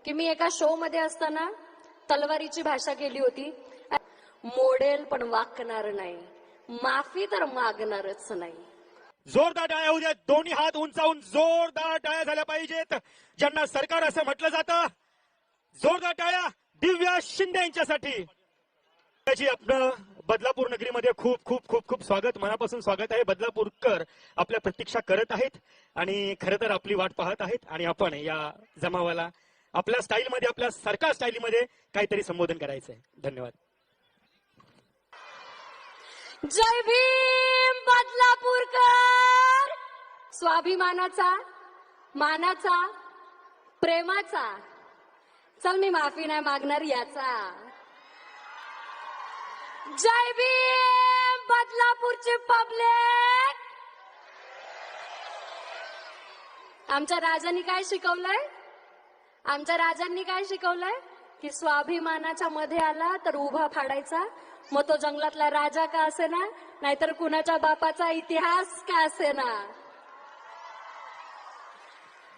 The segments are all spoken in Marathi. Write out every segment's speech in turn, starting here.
की मी एका शो मध्ये असताना तलवारीची भाषा केली होती. मोडेल पण वाकणार नाही, माफी तर मागणारच नाही. जोरदार टाळ्या होऊ द्या. दोन्ही हात उंचावून जोरदार टाळ्या झाल्या पाहिजेत. ज्यांना सरकार असं म्हटलं जातं, जोरदार टाळ्या दिव्या शिंदे यांच्यासाठी. त्याची आपलं बदलापूर नगरीमध्ये खूप खूप खूप खूप स्वागत, मनापासून स्वागत आहे. बदलापूरकर आपल्या प्रतीक्षा करत आहेत आणि खरं तर आपली वाट पाहत आहेत आणि आपण या जमावाला आपल्या स्टाईलमध्ये, आपल्या सरकार स्टाईलमध्ये काहीतरी संबोधन करायचंय. धन्यवाद. जय भीम बदलापूरकर. स्वाभिमानाचा, मानाचा, प्रेमाचा. चल मी माफी नाही मागणार याचा. जय भीम बदलापूरचे पब्लिक. आमच्या राजांनी काय शिकवलंय? आमच्या राजांनी काय शिकवलंय? की स्वाभिमानाच्या मध्ये आला तर उभा फाडायचा, मग तो जंगलातला राजा का असेना, नाहीतर कुणाच्या बापाचा इतिहास का असेना.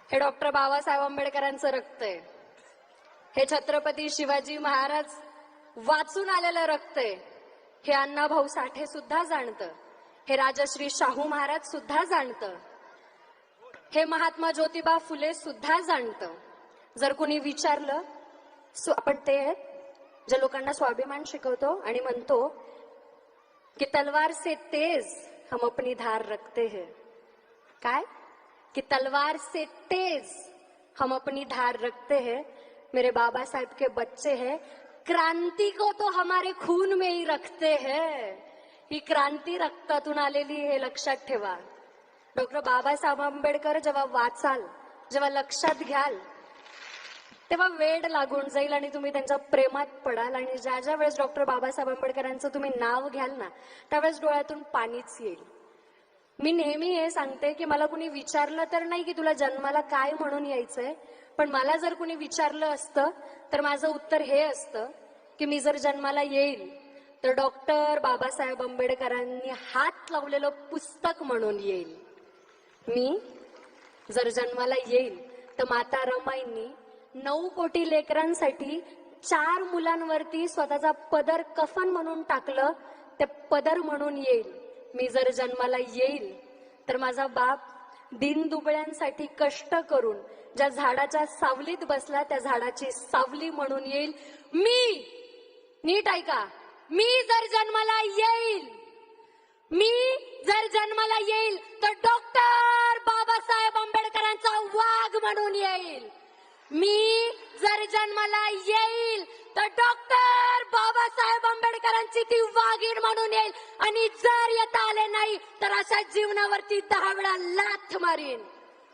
हे डॉक्टर बाबासाहेब आंबेडकरांचं रक्त आहे. हे छत्रपती शिवाजी महाराज वाचून आलेलं रक्त आहे. हे अण्णाभाऊ साठे सुद्धा जाणतं. हे राजश्री शाहू महाराज सुद्धा जाणतं. हे महात्मा ज्योतिबा फुले सुद्धा जाणतं. जर कुणी विचारलं, आपण ते आहेत ज्या लोकांना स्वाभिमान शिकवतो आणि म्हणतो की तलवार से तेज हम अपनी धार रखते हैं. काय? कि तलवार से तेज हम अपनी धार रखते हैं. मेरे बाबा साहेब के बच्चे हैं. क्रांती को तो हमारे खून में ही रखते हैं. ही क्रांती रक्तातून आलेली हे लक्षात ठेवा. डॉक्टर बाबासाहेब आंबेडकर जेव्हा वाचाल, जेव्हा लक्षात घ्याल, तेव्हा वेड लागून जाईल आणि तुम्ही त्यांच्या प्रेमात पडाल. आणि ज्या ज्या वेळेस डॉक्टर बाबासाहेब आंबेडकरांचं तुम्ही नाव घ्याल ना, त्यावेळेस डोळ्यातून पाणीच येईल. मी नेहमी हे सांगते की मला कुणी विचारलं तर नाही की तुला जन्माला काय म्हणून यायचंय, पण मला जर कुणी विचारलं असतं तर माझं उत्तर हे असतं की मी जर जन्माला येईल तर डॉक्टर बाबासाहेब आंबेडकरांनी हात लावलेलं पुस्तक म्हणून येईल. मी जर जन्माला येईल तर माता रमाईंनी 9 कोटी लेकरांसाठी 4 मुलांवरती स्वतःचा पदर कफन म्हणून टाकलं, ते पदर म्हणून येईल. मी जर जन्माला येईल तर माझा बाप दीनदुबळ्यांसाठी कष्ट करून ज्या झाडाच्या सावलीत बसला त्या झाडाची सावली म्हणून येईल. मी, नीट ऐका, मी जर जन्माला येईल, मी जर जन्माला येईल तर डॉक्टर बाबासाहेब आंबेडकरांचा वाघ म्हणून येईल. मी जर जन्माला येईल तर डॉक्टर बाबासाहेब आंबेडकरांची ती वाघीण म्हणून येईल. आणि जर येता आले नाही तर अशा जीवनावरती 10 वेळा लाथ मारीन.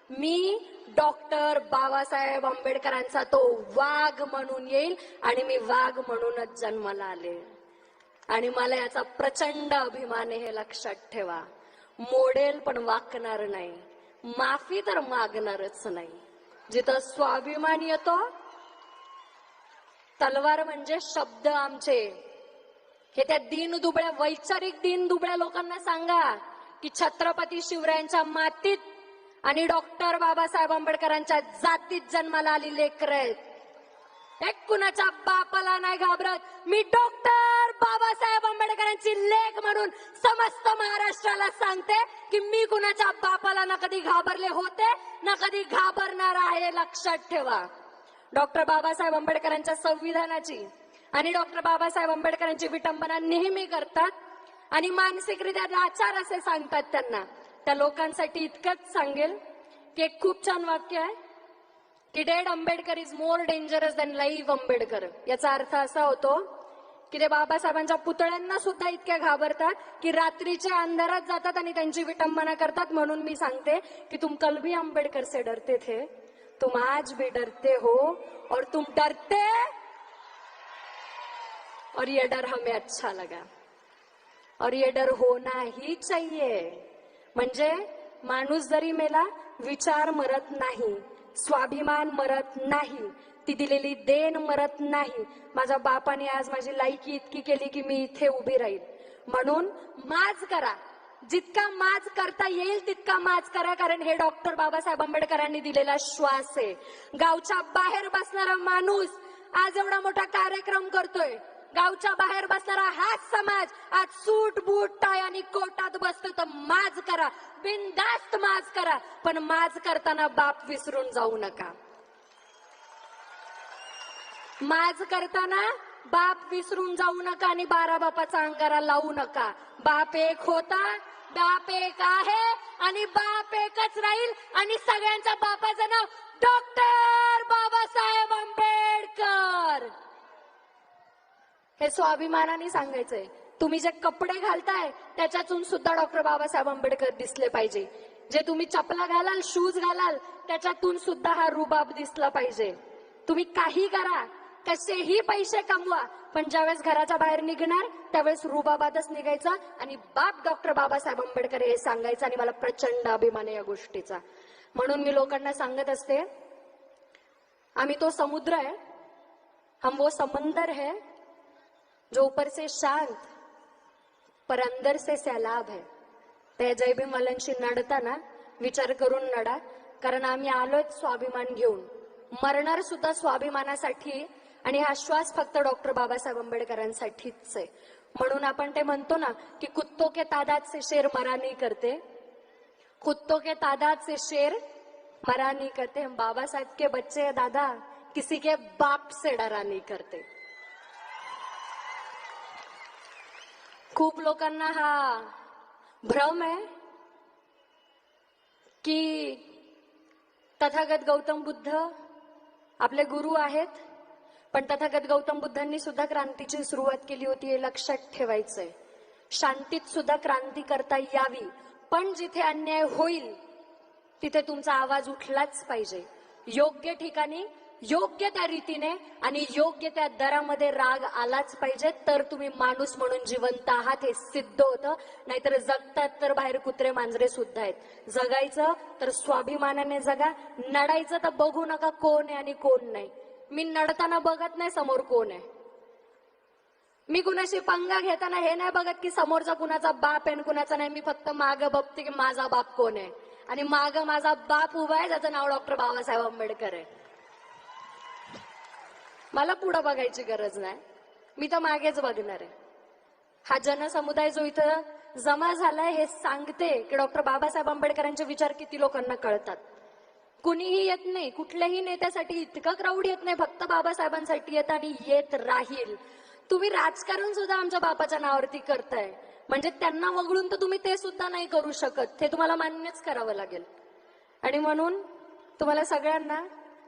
मी डॉक्टर बाबासाहेब आंबेडकरांचा तो वाघ म्हणून येईल आणि मी वाघ म्हणूनच जन्माला आले. आणि मला याचा प्रचंड अभिमान आहे, हे लक्षात ठेवा. मोडेल पण वाकणार नाही, माफी तर मागणारच नाही. जिथं स्वाभिमान येतो, तलवार म्हणजे शब्द आमचे. हे त्या दीनदुबळ्या, वैचारिक दीनदुबळ्या लोकांना सांगा की छत्रपती शिवरायांच्या मातीत आणि डॉक्टर बाबासाहेब आंबेडकरांच्या जातीत जन्माला आली लेकरं आहेत. एक कुणाच्या बापाला नाही घाबरत. मी डॉक्टर बाबासाहेब आंबेडकरांची लेक म्हणून समस्त महाराष्ट्राला सांगते की मी कुणाच्या बापाला ना कधी घाबरले होते ना कधी घाबरणार आहे. लक्षात ठेवा. डॉक्टर बाबासाहेब आंबेडकरांच्या संविधानाची आणि डॉक्टर बाबासाहेब आंबेडकरांची विटंबना नेहमी करतात आणि मानसिकरित्या लाचार असे सांगतात त्यांना. त्या लोकांसाठी इतकंच सांगेल की एक खूप छान वाक्य आहे की dead Ambedkar is more dangerous than live Ambedkar. याचा अर्थ असा होतो की ते बाबासाहेबांच्या पुतळ्यांना सुद्धा इतक्या घाबरतात की रात्रीच्या अंधारात जातात आणि त्यांची विटंबना करतात. म्हणून मी सांगते की तुम कल भी आंबेडकर से डरते थे, तुम आज भी डरते हो और तुम डरते और ये डर हमें अच्छा लगा और ये डर होना ही चाहिए. म्हणजे माणूस जरी मेला, विचार मरत नाही, स्वाभिमान मरत नाही, ती दिलेली देण मरत नाही. माझ्या बापाने आज माझी लायकी इतकी केली की मी इथे उभी राहील. म्हणून माज करा, जितका माज करता येईल तितका माज करा, कारण हे डॉक्टर बाबासाहेब आंबेडकरांनी दिलेला श्वास आहे. गावच्या बाहेर बसणारा माणूस आज एवढा मोठा कार्यक्रम करतोय. गावच्या बाहेर बसणारा हाच समाज आज सूट बूट टाय आणि कोटात बसतो. तर माज करा, बिनधास्त माज करा, पण माज करताना बाप विसरून जाऊ नका. माज करताना बाप विसरून जाऊ नका आणि 12 बापाचा अंगारा लावू नका. बाप एक होता, बाप एक आहे आणि बाप एकच राहील. आणि सगळ्यांच्या बापाचं नाव डॉक्टर बाबासाहेब आंबेडकर. हे स्वाभिमानाने सांगायचंय. तुम्ही जे कपडे घालताय त्याच्यातून सुद्धा डॉक्टर बाबासाहेब आंबेडकर दिसले पाहिजे. जे तुम्ही चपला घालाल, शूज घालाल, त्याच्यातून सुद्धा हा रुबाब दिसला पाहिजे. तुम्ही काही करा, कसेही पैसे कमवा, पण ज्यावेळेस घराच्या बाहेर निघणार त्यावेळेस रुबाबातच निघायचा आणि बाप डॉक्टर बाबासाहेब आंबेडकर हे सांगायचं. आणि मला प्रचंड अभिमान आहे या गोष्टीचा. म्हणून मी लोकांना सांगत असते, आम्ही तो समुद्र आहे, हम वो समंदर है जो ऊपर से शांत पर अंदर से सैलाब है. त्या जय भीमवाल्यांशी नडताना विचार करून नडा, कारण आम्ही आलोय स्वाभिमान घेऊन, मरणार सुद्धा स्वाभिमानासाठी. आणि हा श्वास फक्त डॉक्टर बाबासाहेब आंबेडकरांसाठीच आहे. म्हणून आपण ते म्हणतो ना की कुत्तों के तादाद से शेर मरा नहीं करते, कुत्तों के तादाद से शेर मरा नहीं करते. हम बाबा साहेब के बच्चे हैं दादा, किसी के बाप से डरा नहीं करते. खूप लोकांना हा भ्रम आहे की तथागत गौतम बुद्ध आपले गुरु आहेत, पण तथागत गौतम बुद्धांनी सुद्धा क्रांतीची सुरुवात केली होती, हे लक्षात ठेवायचंय. शांतीत सुद्धा क्रांती करता यावी, पण जिथे अन्याय होईल तिथे तुमचा आवाज उठलाच पाहिजे. योग्य ठिकाणी, योग्य त्या रीतीने आणि योग्य त्या दरामध्ये राग आलाच पाहिजे. तर तुम्ही माणूस म्हणून जिवंत आहात हे सिद्ध होतं. नाहीतर जगतात तर बाहेर कुत्रे मांजरे सुद्धा आहेत. जगायचं तर स्वाभिमानाने जगा, नडायचं तर बघू नका कोण आहे आणि कोण नाही. मी नडताना बघत नाही समोर कोण आहे. मी कुणाशी पंगा घेताना हे नाही बघत की समोरचा कुणाचा बाप आहे आणि कुणाचा नाही. मी फक्त मागं बघते की माझा बाप कोण आहे. आणि मागं माझा बाप उभा आहे, ज्याचं नाव डॉक्टर बाबासाहेब आंबेडकर आहे. मला पुढे बघायची गरज नाही, मी तर मागेच बघणार आहे. हा जनसमुदाय जो इथं जमा झालाय हे सांगते की डॉक्टर बाबासाहेब आंबेडकरांचे विचार किती लोकांना कळतात. कुणीही येत नाही, कुठल्याही नेत्यासाठी इतकं क्राऊड येत नाही, फक्त बाबासाहेबांसाठी येत आणि येत राहील. तुम्ही राजकारण सुद्धा आमच्या बापाच्या नावावरती करताय, म्हणजे त्यांना वगळून तर तुम्ही ते सुद्धा नाही करू शकत. ते तुम्हाला मान्यच करावं लागेल. आणि म्हणून तुम्हाला सगळ्यांना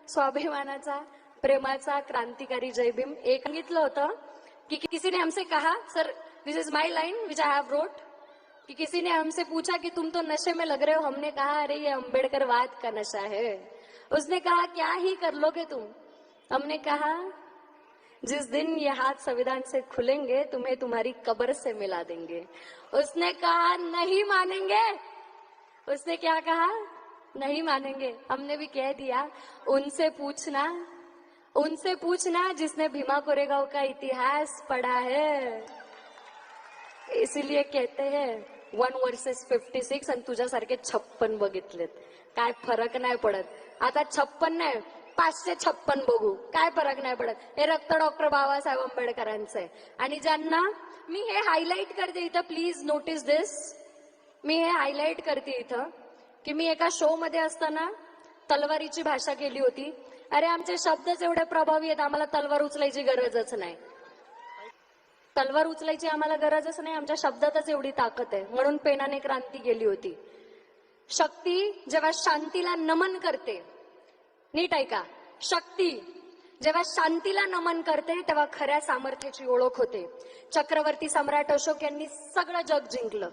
स्वाभिमानाचा, प्रेमाचा, क्रांतिकारी जय भीम. एक सांगितलं होतं कि किसी ने हमसे कहा, sir this is my line which I have रोट, कि किसी ने हमसे पूछा कि तुम तो नशे में लग रहे हो. हमने कहा अरे ये अम्बेडकरवाद का नशा है. उसने कहा क्या ही कर लोगे तुम. हमने कहा जिस दिन ये हाथ संविधान से खुलेंगे तुम्हें तुम्हारी कब्र से मिला देंगे. उसने कहा नहीं मानेंगे. उसने क्या कहा, नहीं मानेंगे. हमने भी कह दिया उनसे पूछना जिसने भीमा कोरेगांव का इतिहास पढ़ा है. इसीलिए कहते हैं 1 वर्सेस 56 आणि तुझ्यासारखे 56 बघितलेत. काय फरक नाही पडत. आता 56 नाही 556 बघू, काय फरक नाही पडत. हे रक्त डॉक्टर बाबासाहेब आंबेडकरांचं आहे. आणि ज्यांना मी हे हायलाइट करते इथं, प्लीज नोटीस दिस, मी हे हायलाइट करते इथं की मी एका शो मध्ये असताना तलवारीची भाषा केली होती. अरे आमचे शब्दच एवढे प्रभावी आहेत, आम्हाला तलवार उचलायची गरजच नाही. तलवार उचलायची आम्हाला गरजच नाही, आमच्या शब्दातच एवढी ताकद आहे. म्हणून पेनाने क्रांती केली होती. शक्ती जेव्हा शांतीला नमन करते, नीट ऐका, शक्ती जेव्हा शांतीला नमन करते तेव्हा खऱ्या सामर्थ्याची ओळख होते. चक्रवर्ती सम्राट अशोक यांनी सगळं जग जिंकलं,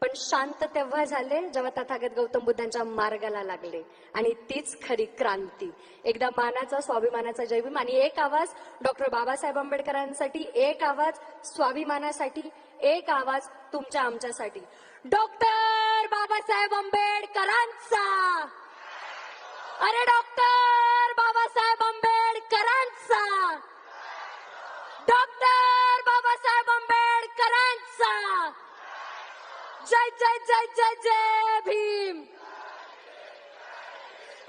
पण शांत तेव्हा झाले जेव्हा तथागत गौतम बुद्धांच्या मार्गाला लागले. आणि तीच खरी क्रांती. एकदा मानाचा, स्वाभिमानाचा जय भीम. आणि एक आवाज डॉक्टर बाबासाहेब आंबेडकरांसाठी, एक आवाज स्वाभिमानासाठी, एक आवाज तुमच्या आमच्यासाठी. डॉक्टर बाबासाहेब आंबेडकरांचा, अरे डॉक्टर बाबासाहेब आंबेडकरांचा, डॉक्टर बाबासाहेब आंबेडकरांचा. जय जय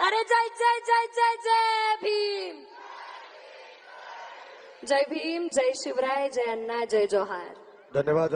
अरे जय जय जय जय जय भीम. जय भीम, जय शिवराय, जय अण्णा, जय जोहार. धन्यवाद